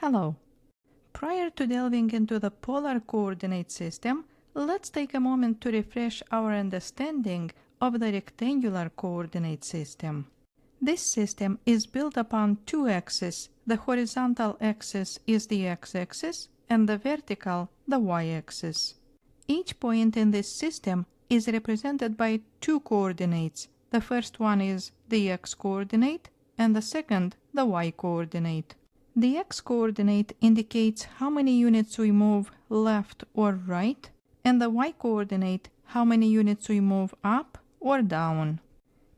Hello. Prior to delving into the polar coordinate system, let's take a moment to refresh our understanding of the rectangular coordinate system. This system is built upon two axes. The horizontal axis is the x-axis and the vertical the y-axis. Each point in this system is represented by two coordinates. The first one is the x-coordinate and the second the y-coordinate. The x-coordinate indicates how many units we move left or right, and the y-coordinate how many units we move up or down.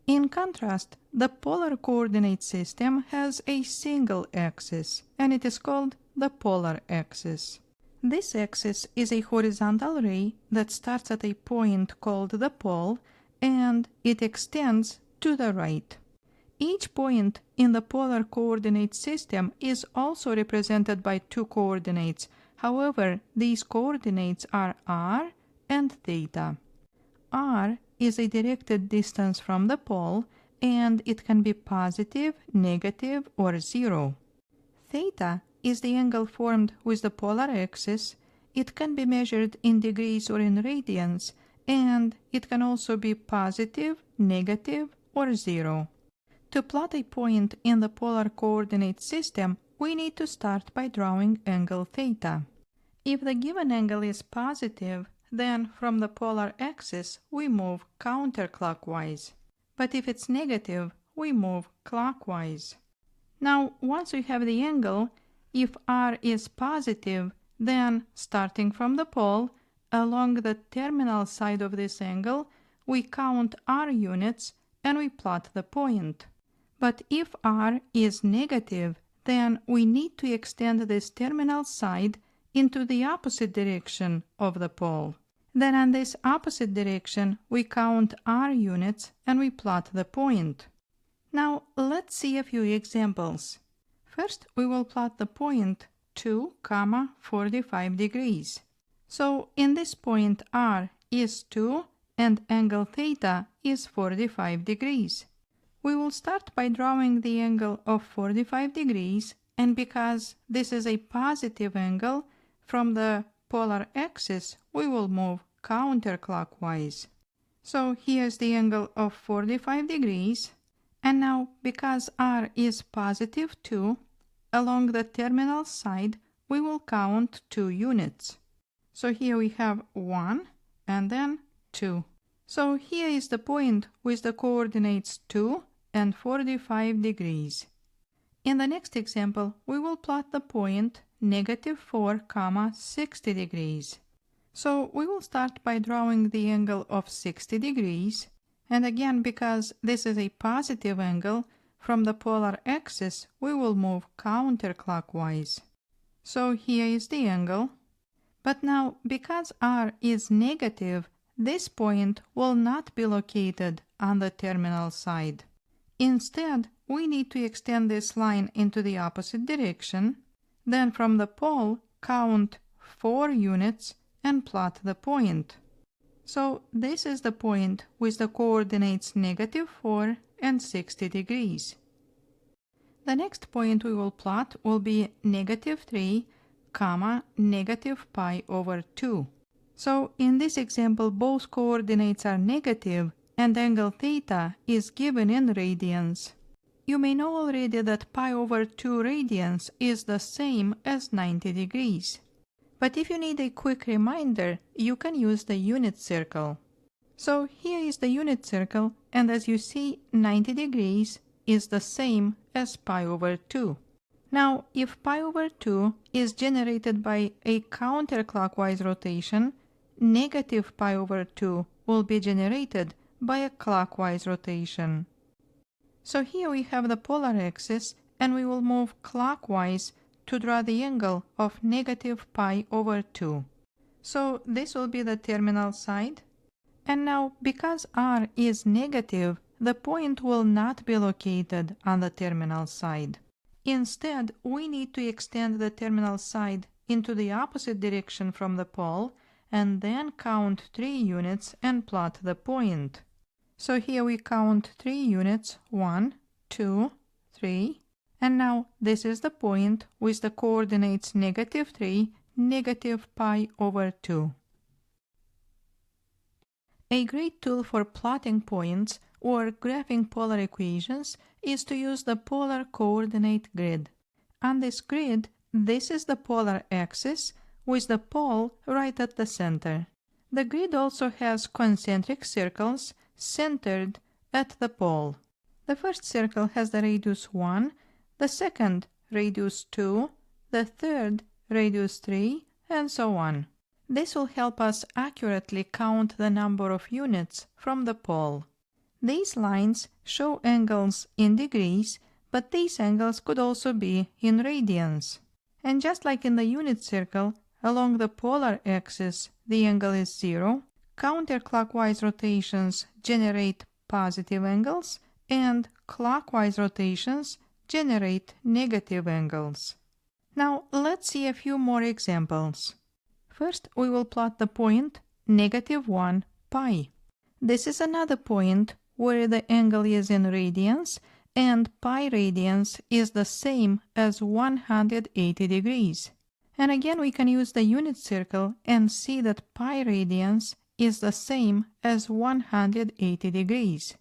In contrast, the polar coordinate system has a single axis, and it is called the polar axis. This axis is a horizontal ray that starts at a point called the pole, and it extends to the right. Each point in the polar coordinate system is also represented by two coordinates. However, these coordinates are r and theta. R is a directed distance from the pole, and it can be positive, negative, or 0. Theta is the angle formed with the polar axis. It can be measured in degrees or in radians, and it can also be positive, negative, or 0. To plot a point in the polar coordinate system, we need to start by drawing angle theta. If the given angle is positive, then from the polar axis we move counterclockwise. But if it's negative, we move clockwise. Now, once we have the angle, if r is positive, then starting from the pole, along the terminal side of this angle, we count r units and we plot the point. But if r is negative, then we need to extend this terminal side into the opposite direction of the pole. Then on this opposite direction, we count r units and we plot the point. Now let's see a few examples. First, we will plot the point 2, 45 degrees. So in this point r is 2 and angle theta is 45 degrees. We will start by drawing the angle of 45 degrees, and because this is a positive angle, from the polar axis we will move counterclockwise. So here's the angle of 45 degrees, and now because r is positive 2, along the terminal side we will count 2 units. So here we have 1 and then 2. So here is the point with the coordinates 2 and 45 degrees. In the next example, we will plot the point -4, 60 degrees. So we will start by drawing the angle of 60 degrees, and again, because this is a positive angle, from the polar axis we will move counterclockwise. So here is the angle. But now, because r is negative, this point will not be located on the terminal side. Instead, we need to extend this line into the opposite direction, then from the pole count 4 units and plot the point. So this is the point with the coordinates -4 and 60 degrees. The next point we will plot will be -3, -π/2. So in this example, both coordinates are negative, and angle theta is given in radians. You may know already that π/2 radians is the same as 90 degrees. But if you need a quick reminder, you can use the unit circle. So here is the unit circle, and as you see, 90 degrees is the same as π/2. Now, if π/2 is generated by a counterclockwise rotation, -π/2 will be generated by a clockwise rotation. So here we have the polar axis, and we will move clockwise to draw the angle of -π/2. So this will be the terminal side. And now, because r is negative, the point will not be located on the terminal side. Instead, we need to extend the terminal side into the opposite direction from the pole, and then count 3 units and plot the point. So here we count 3 units, 1, 2, 3, And now this is the point with the coordinates -3, -pi/2. A great tool for plotting points or graphing polar equations is to use the polar coordinate grid. On this grid, this is the polar axis with the pole right at the center. The grid also has concentric circles centered at the pole. The first circle has the radius 1, the second radius 2, the third radius 3, and so on. This will help us accurately count the number of units from the pole. These lines show angles in degrees, but these angles could also be in radians. And just like in the unit circle, along the polar axis the angle is 0, counterclockwise rotations generate positive angles, and clockwise rotations generate negative angles. Now let's see a few more examples. First, we will plot the point -1 pi. This is another point where the angle is in radians, and pi radians is the same as 180 degrees. And again, we can use the unit circle and see that pi radians is the same as 180 degrees.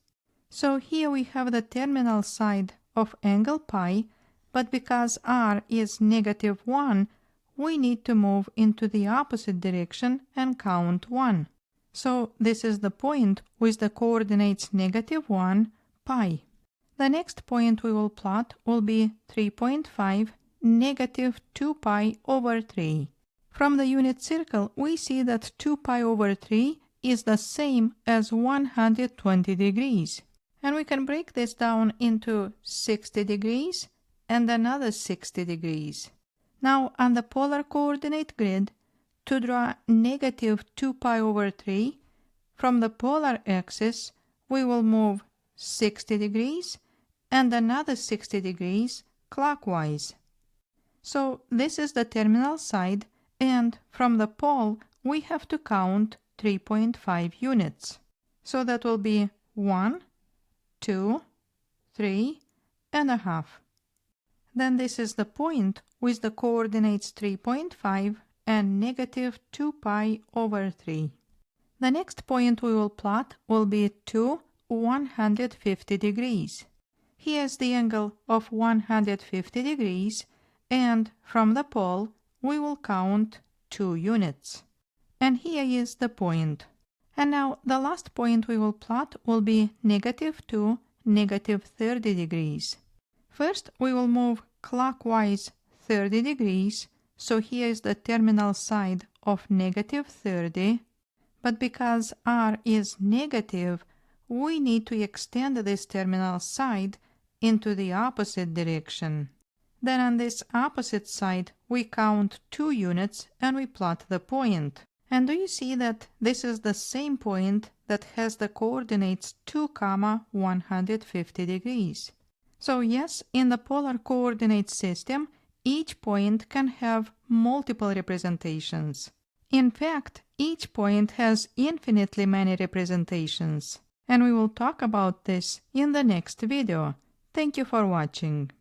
So here we have the terminal side of angle pi, but because r is -1, we need to move into the opposite direction and count 1. So this is the point with the coordinates -1, pi. The next point we will plot will be 3.5, -2 pi/3. From the unit circle, we see that 2 pi/3 is the same as 120 degrees. And we can break this down into 60 degrees and another 60 degrees. Now on the polar coordinate grid, to draw -2 pi/3, from the polar axis we will move 60 degrees and another 60 degrees clockwise. So this is the terminal side, and from the pole we have to count 3.5 units. So that will be 1, 2, 3.5. Then this is the point with the coordinates 3.5 and -2 pi/3. The next point we will plot will be 150 degrees. Here's the angle of 150 degrees, and from the pole we will count 2 units. And here is the point. And now the last point we will plot will be -2, -30 degrees. First we will move clockwise 30 degrees, so here is the terminal side of -30, but because r is negative, we need to extend this terminal side into the opposite direction. Then on this opposite side we count 2 units and we plot the point. And do you see that this is the same point that has the coordinates 2, 150 degrees? So yes, in the polar coordinate system, each point can have multiple representations. In fact, each point has infinitely many representations. And we will talk about this in the next video. Thank you for watching.